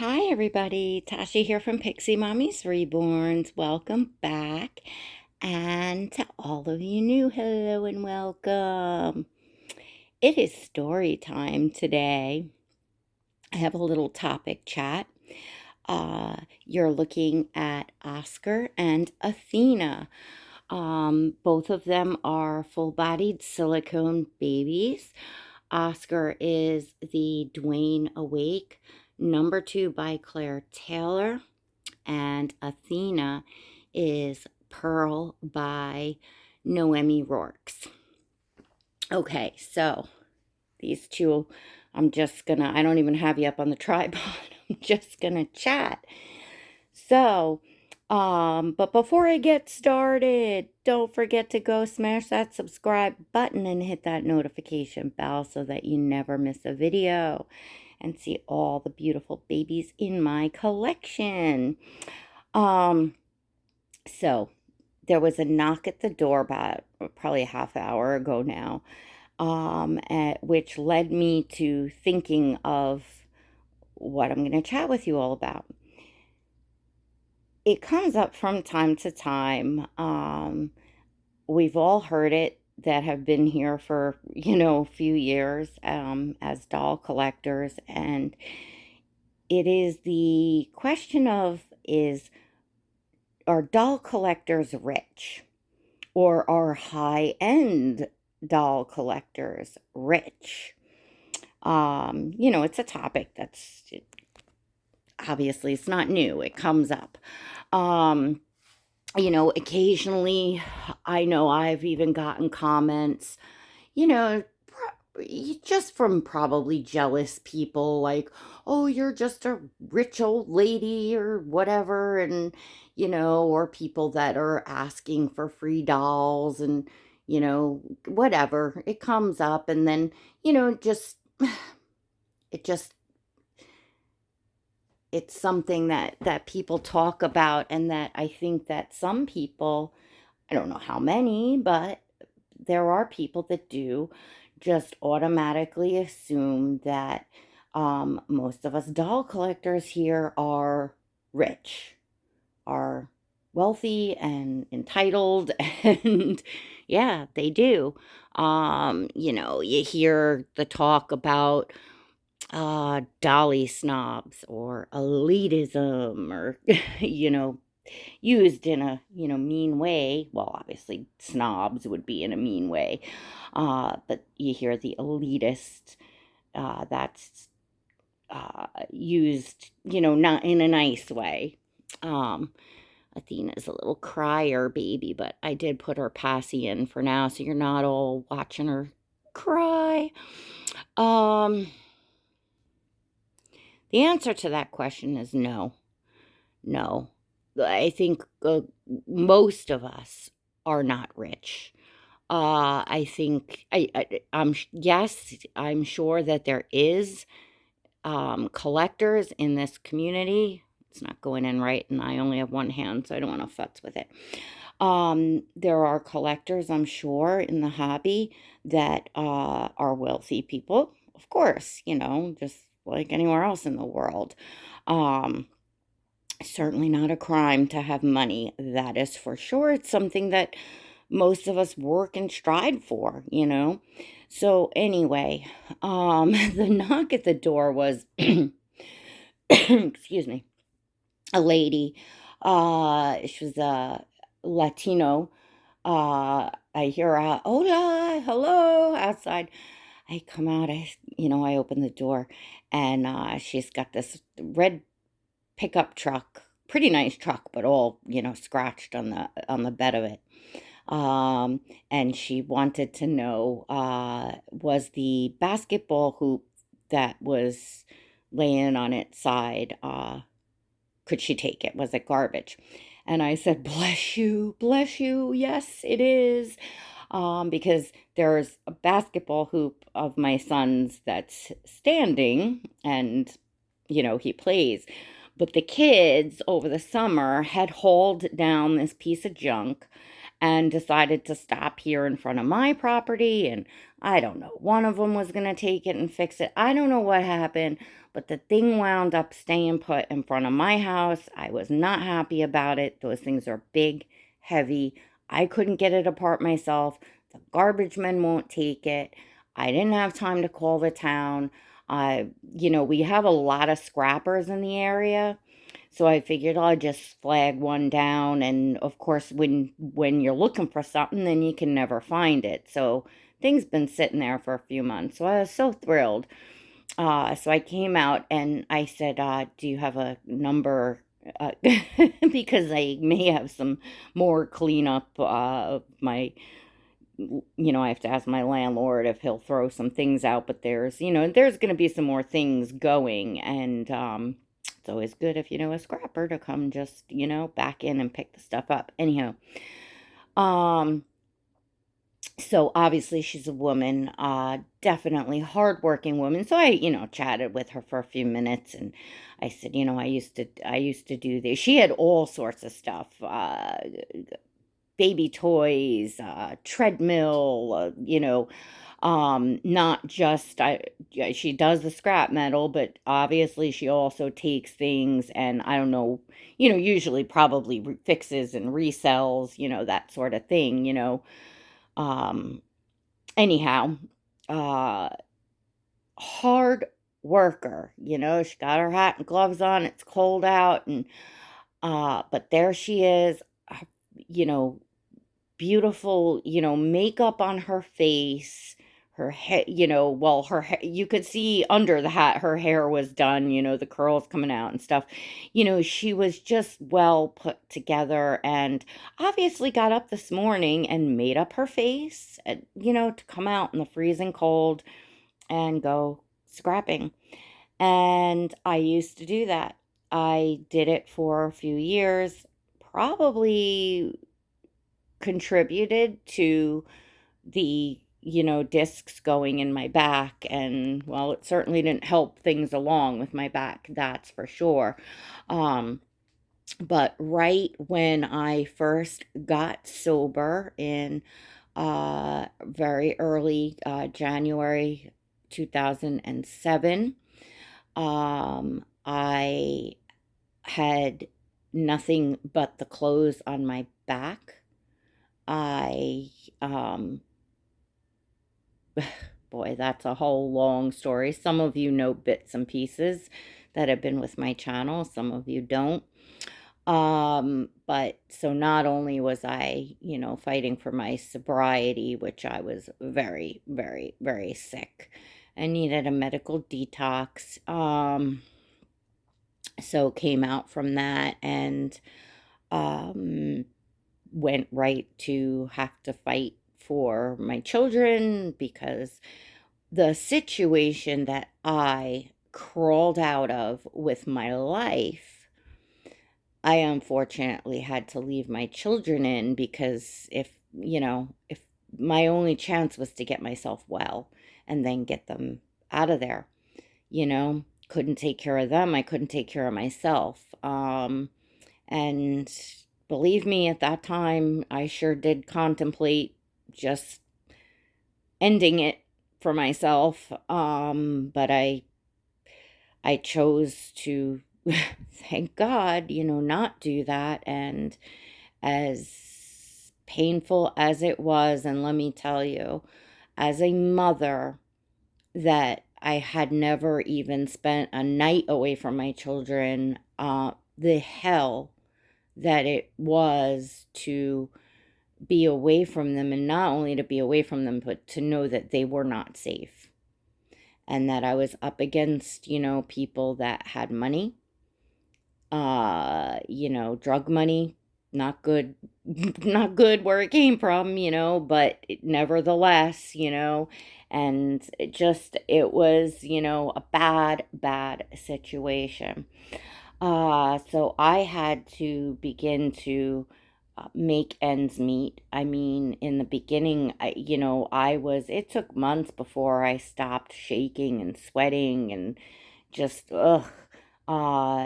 Hi, everybody. Tasha here from Pixie Mommy's Reborns. Welcome back. And to all of you new, hello and welcome. It is story time today. I have a little topic chat. You're looking at Oscar and Athena. Both of them are full-bodied silicone babies. Oscar is the Dwayne Awake, #2 by Claire Taylor, and Athena is Pearl by Noemie Roarks. Okay, so these two, I don't even have you up on the tripod. I'm just gonna chat. So, but before I get started, don't forget to go smash that subscribe button and hit that notification bell so that you never miss a video and see all the beautiful babies in my collection. So there was a knock at the door about probably a half hour ago now, which led me to thinking of what I'm going to chat with you all about. It comes up from time to time. We've all heard it that have been here for, a few years as doll collectors. And it is the question of, are doll collectors rich? Or are high-end doll collectors rich? It's a topic that's obviously it's not new. It comes up. Occasionally, I know I've even gotten comments, just from probably jealous people like, oh, you're just a rich old lady or whatever. And, or people that are asking for free dolls and, whatever. It comes up and then, just, it just, it's something that people talk about, and that I think that some people, I don't know how many, but there are people that do just automatically assume that most of us doll collectors here are rich, are wealthy and entitled, and yeah, they do. You hear the talk about dolly snobs or elitism, or used in a mean way. Well, obviously snobs would be in a mean way, but you hear the elitist, that's used not in a nice way. Athena's a little crier baby, but I did put her passy in for now, so you're not all watching her cry. The answer to that question is no. No. I think most of us are not rich. I think yes, I'm sure that there is collectors in this community. It's not going in right, and I only have one hand, so I don't want to futz with it. There are collectors, I'm sure, in the hobby that are wealthy people, of course, just like anywhere else in the world. Certainly not a crime to have money, that is for sure. It's something that most of us work and strive for. So anyway, the knock at the door was, excuse me, a lady. She was a Latino. I hear a hola, hello outside. I come out, I open the door, and she's got this red pickup truck, pretty nice truck, but all, scratched on the bed of it. And she wanted to know, was the basketball hoop that was laying on its side, could she take it? Was it garbage? And I said, bless you, yes, it is. Because there's a basketball hoop of my son's that's standing, and, he plays. But the kids over the summer had hauled down this piece of junk and decided to stop here in front of my property. And I don't know, one of them was going to take it and fix it. I don't know what happened, but the thing wound up staying put in front of my house. I was not happy about it. Those things are big, heavy. I couldn't get it apart myself. The garbage men won't take it. I didn't have time to call the town. We have a lot of scrappers in the area. So I figured I'd just flag one down, and of course when you're looking for something, then you can never find it. So things been sitting there for a few months. So I was so thrilled. So I came out and I said, do you have a number? Uh, because I may have some more cleanup of my, I have to ask my landlord if he'll throw some things out, but there's going to be some more things going. And it's always good if you know a scrapper to come just, back in and pick the stuff up. Anyhow, um, so obviously she's a woman, definitely hardworking woman. So I, chatted with her for a few minutes, and I said, I used to do this. She had all sorts of stuff, baby toys, treadmill, not just yeah, she does the scrap metal, but obviously she also takes things and I don't know, usually probably fixes and resells, that sort of thing, um anyhow, uh hard worker, she got her hat and gloves on. It's cold out, and but there she is, uh, you know beautiful, makeup on her face, her hair, well, you could see under the hat her hair was done, the curls coming out and stuff. She was just well put together, and obviously got up this morning and made up her face, to come out in the freezing cold and go scrapping. And I used to do that. I did it for a few years, probably contributed to the discs going in my back. And well, it certainly didn't help things along with my back, that's for sure. Um but right when I first got sober in very early January 2007, I had nothing but the clothes on my back. I, boy, that's a whole long story. Some of you know bits and pieces that have been with my channel, some of you don't. But so not only was I, fighting for my sobriety, which I was very, very, very sick and needed a medical detox. So came out from that and, um, went right to have to fight for my children, because the situation that I crawled out of with my life, I unfortunately had to leave my children in, because if my only chance was to get myself well and then get them out of there, couldn't take care of them, I couldn't take care of myself. And believe me, at that time, I sure did contemplate just ending it for myself. But I chose to, thank God, not do that. And as painful as it was, and let me tell you, as a mother, that I had never even spent a night away from my children, the hell that it was to be away from them, and not only to be away from them, but to know that they were not safe, and that I was up against, people that had money, drug money, not good, not good where it came from, but nevertheless, and it was, a bad, bad situation. So I had to begin to make ends meet. I mean, in the beginning, it took months before I stopped shaking and sweating and just, ugh.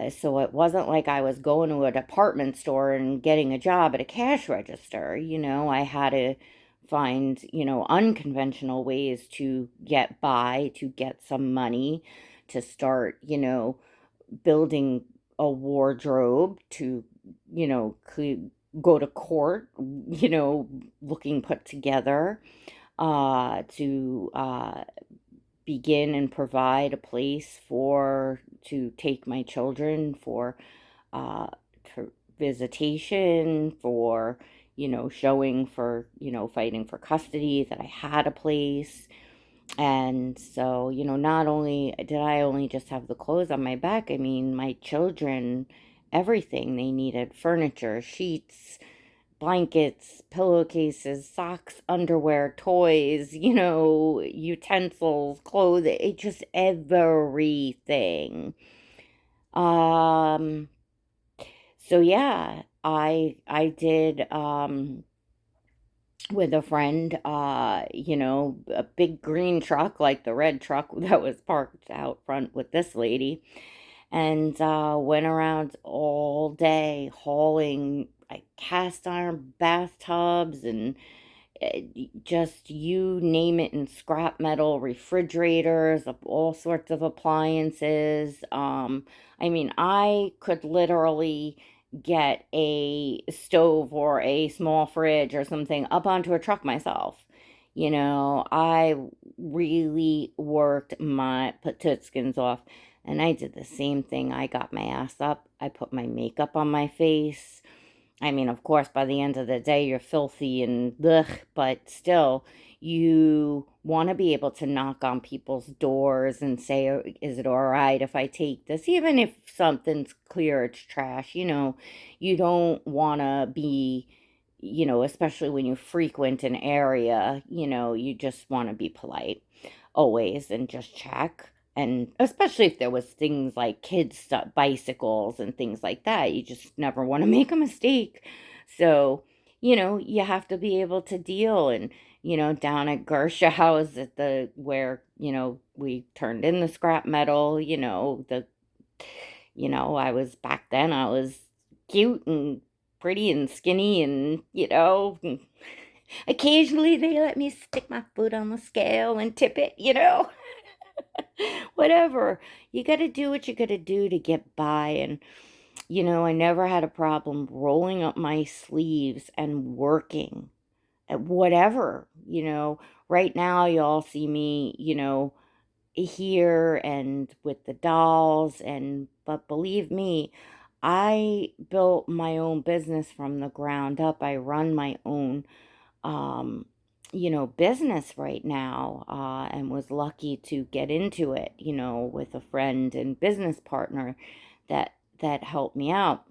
So it wasn't like I was going to a department store and getting a job at a cash register. I had to find, unconventional ways to get by, to get some money, to start, building a wardrobe, to, go to court, looking put together, to begin and provide a place to take my children uh for visitation, for showing for fighting for custody, that I had a place. And so, not only did I only just have the clothes on my back, I mean, my children, everything they needed: furniture, sheets, blankets, pillowcases, socks, underwear, toys, utensils, clothes, it just everything. Um, so yeah, I did with a friend, a big green truck like the red truck that was parked out front with this lady, and went around all day hauling like cast iron bathtubs and just you name it, in scrap metal, refrigerators, of all sorts of appliances. I mean, I could literally get a stove or a small fridge or something up onto a truck myself. I really worked my patutskins off, and I did the same thing. I got my ass up, I put my makeup on my face. I mean, of course, by the end of the day, you're filthy and ugh, but still, you want to be able to knock on people's doors and say, "Oh, is it all right if I take this?" Even if something's clear, it's trash, you don't want to be, especially when you frequent an area, you just want to be polite always and just check. And especially if there was things like kids stuff, bicycles and things like that, you just never want to make a mistake. So, you have to be able to deal. And, down at Gersha House at the where, we turned in the scrap metal, I was back then, I was cute and pretty and skinny and, and occasionally they let me stick my foot on the scale and tip it. Whatever. You got to do what you got to do to get by. And, I never had a problem rolling up my sleeves and working at whatever. Right now, you all see me, here and with the dolls. But believe me, I built my own business from the ground up. I run my own um, business right now, and was lucky to get into it, with a friend and business partner that helped me out.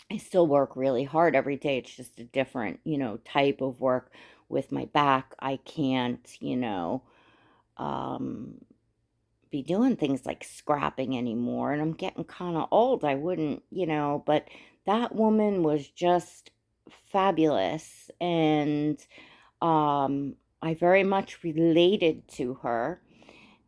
I still work really hard every day. It's just a different, type of work. With my back, I can't, um, be doing things like scrapping anymore. And I'm getting kind of old. I wouldn't, but that woman was just fabulous. And I very much related to her.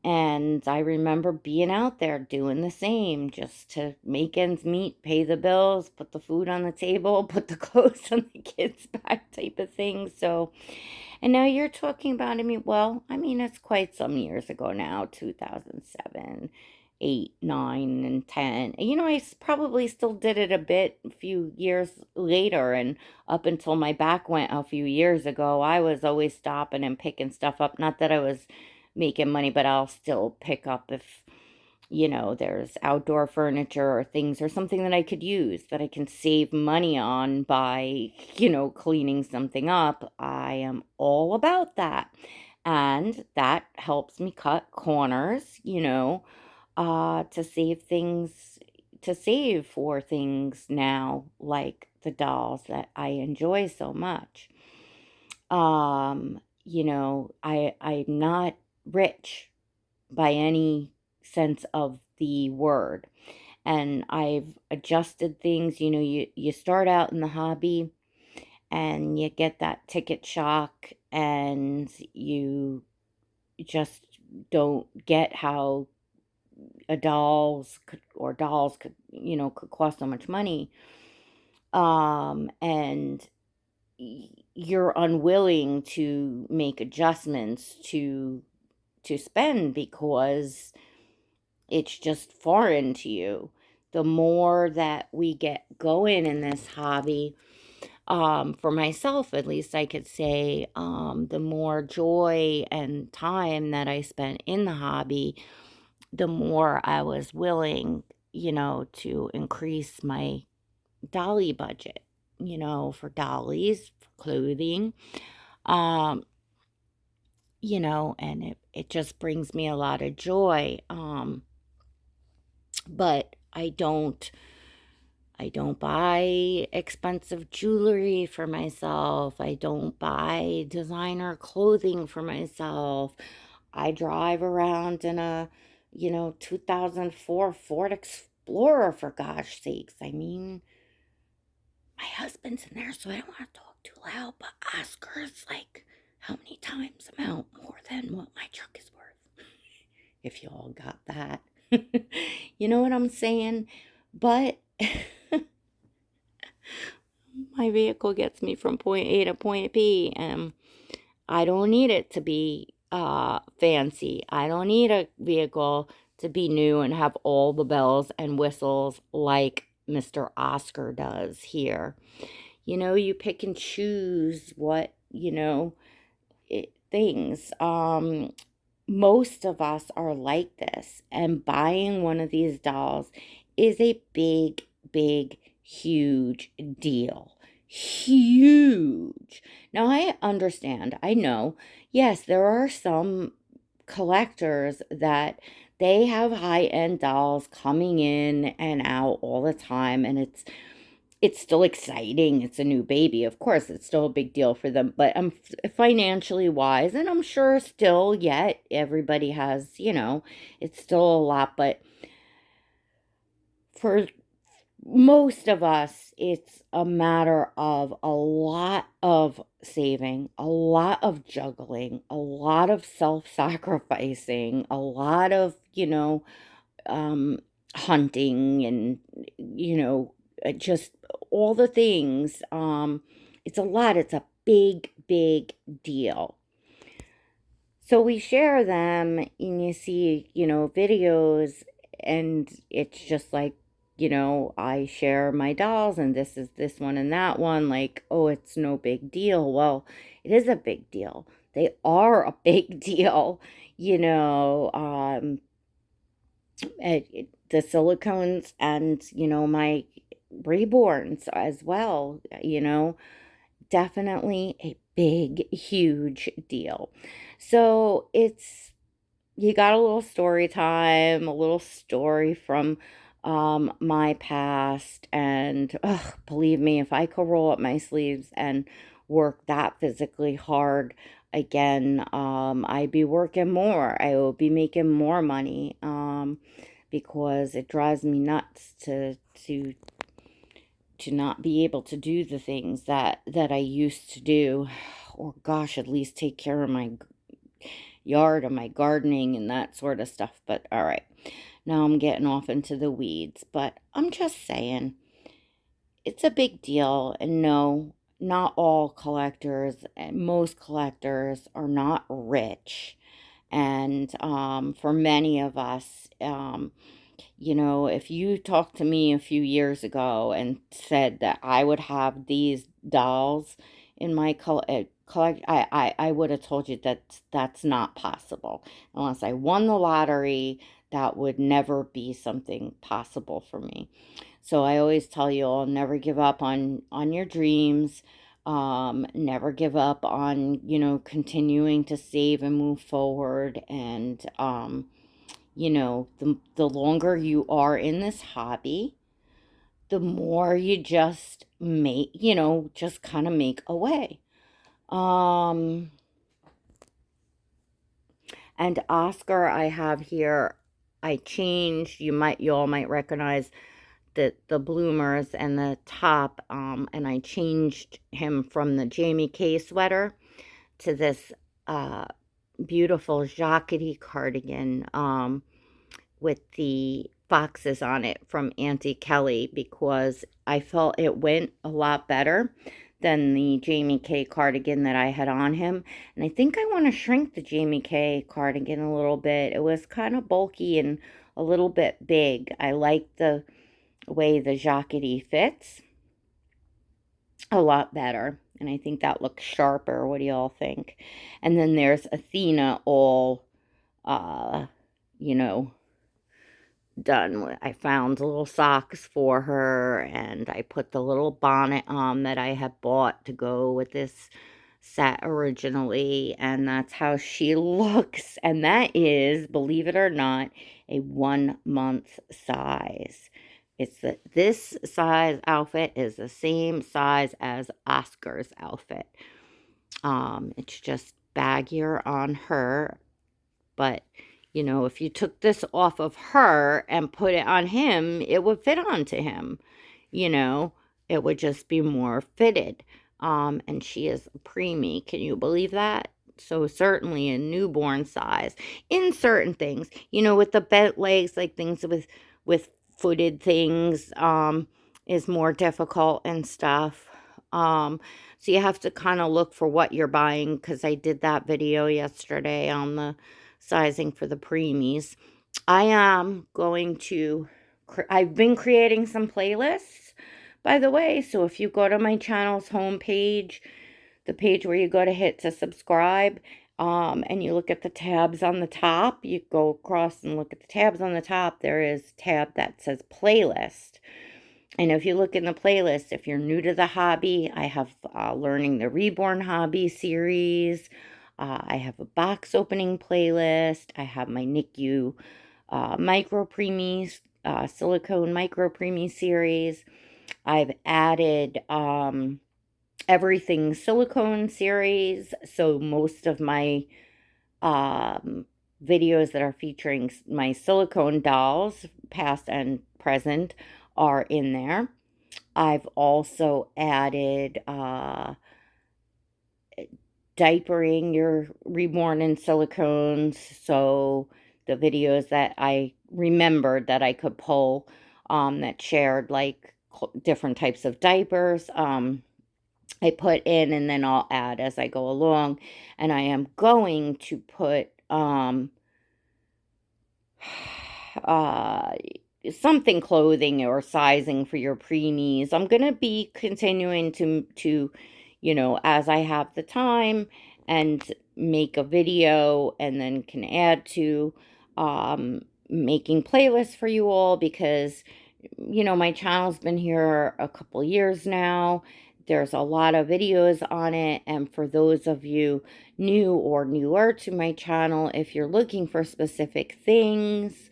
And I remember being out there doing the same just to make ends meet, pay the bills, put the food on the table, put the clothes on the kids' back, type of thing. So, and now you're talking about, I mean, it's quite some years ago now, 2007, 8, 9, and 10. I probably still did it a bit a few years later. And up until my back went a few years ago, I was always stopping and picking stuff up. Not that I was making money, but I'll still pick up if, there's outdoor furniture or things or something that I could use that I can save money on by, cleaning something up. I am all about that. And that helps me cut corners, to save things, to save for things now, like the dolls that I enjoy so much. I'm not rich by any sense of the word. And I've adjusted things. You start out in the hobby and you get that ticket shock, and you just don't get how dolls could, could cost so much money. And you're unwilling to make adjustments to spend because it's just foreign to you. The more that we get going in this hobby, for myself at least, I could say, the more joy and time that I spent in the hobby, the more I was willing, to increase my dolly budget, for dollies, for clothing. Um, and it just brings me a lot of joy. But I don't buy expensive jewelry for myself. I don't buy designer clothing for myself. I drive around in a, 2004 Ford Explorer, for gosh sakes. I mean, my husband's in there, so I don't want to talk too loud, but Oscar's like how many times amount more than what my truck is worth? If you all got that. You know what I'm saying? But my vehicle gets me from point A to point B, and I don't need it to be fancy. I don't need a vehicle to be new and have all the bells and whistles like Mr. Oscar does here. You pick and choose what, things. Most of us are like this, and buying one of these dolls is a big, big, huge deal. Huge. Now, I understand, I know, yes, there are some collectors that they have high-end dolls coming in and out all the time, and it's still exciting. It's a new baby. Of course, it's still a big deal for them, but financially wise, and I'm sure still yet everybody has, it's still a lot, but for most of us, it's a matter of a lot of saving, a lot of juggling, a lot of self-sacrificing, a lot of, um, hunting and, just all the things. It's a lot. It's a big, big deal. So we share them and you see, videos, and it's just like, I share my dolls and this is this one and that one, like, oh, it's no big deal. Well, it is a big deal. They are a big deal, the silicones and, my reborns as well, definitely a big, huge deal. So you got a little story time, a little story from my past. And believe me, if I could roll up my sleeves and work that physically hard again, I'd be working more. I will be making more money, because it drives me nuts to not be able to do the things that I used to do, or gosh, at least take care of my yard and my gardening and that sort of stuff. But all right, now I'm getting off into the weeds, but I'm just saying it's a big deal. And no, not all collectors, and most collectors are not rich. And for many of us, if you talked to me a few years ago and said that I would have these dolls in my collect, I would have told you that that's not possible. Unless I won the lottery, that would never be something possible for me. So I always tell you, I'll never give up on your dreams. Never give up on, continuing to save and move forward. And the longer you are in this hobby, the more you just make, just kind of make a way. And Oscar, I have here, I changed, you all might recognize the bloomers and the top, and I changed him from the Jamie K sweater to this beautiful jackety cardigan. with the foxes on it from Auntie Kelly, because I felt it went a lot better than the Jamie K cardigan that I had on him. And I think I want to shrink the Jamie K cardigan a little bit. It was kind of bulky and a little bit big. I like the way the jackety fits a lot better. And I think that looks sharper. What do y'all think? And then there's Athena all, you know, done. I found little socks for her, and I put the little bonnet on that I had bought to go with this set originally, and that's how she looks. And that is, believe it or not, a 1 month size. This size outfit is the same size as Oscar's outfit. It's just baggier on her, but you know, if you took this off of her and put it on him, it would fit onto him. You know, it would just be more fitted. And she is a preemie. Can you believe that? So certainly a newborn size in certain things, you know, with the bent legs, like things with footed things, is more difficult and stuff. So you have to kind of look for what you're buying, because I did that video yesterday on the sizing for the preemies. I am going to, I've been creating some playlists, by the way. So if you go to my channel's homepage, the page where you go to hit to subscribe, and you look at the tabs on the top, you go across and look at the tabs on the top, there is a tab that says playlist. And if you look in the playlist, if you're new to the hobby, I have Learning the Reborn Hobby series. I have a box opening playlist. I have my NICU micro preemies, silicone micro preemie series. I've added everything silicone series. So most of my videos that are featuring my silicone dolls, past and present, are in there. I've also added diapering your reborn in silicones. So the videos that I remembered that I could pull, that shared like different types of diapers, I put in, and then I'll add as I go along. And I am going to put uh something clothing or sizing for your preemies. I'm going to be continuing to you know, as I have the time, and make a video, and then can add to making playlists for you all, because you know, my channel's been here a couple years now. There's a lot of videos on it, and for those of you new or newer to my channel, if you're looking for specific things,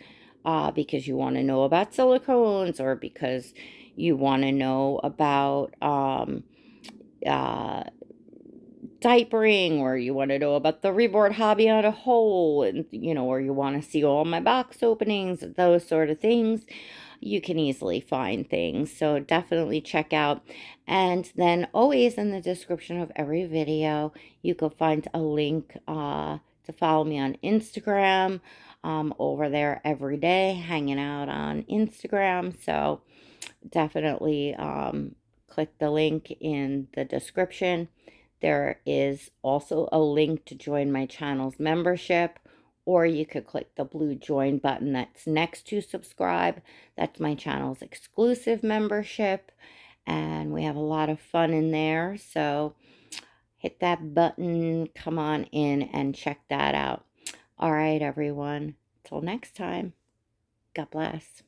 because you want to know about silicones, or because you want to know about uh, diapering, or you want to know about the reborn hobby on a whole, and you know, or you want to see all my box openings, those sort of things, you can easily find things. So definitely check out. And then always in the description of every video, you can find a link to follow me on Instagram. Over there every day, hanging out on Instagram. So definitely click the link in the description. There is also a link to join my channel's membership, or you could click the blue join button that's next to subscribe. That's my channel's exclusive membership, and we have a lot of fun in there. So hit that button, come on in and check that out. All right, everyone. Till next time, God bless.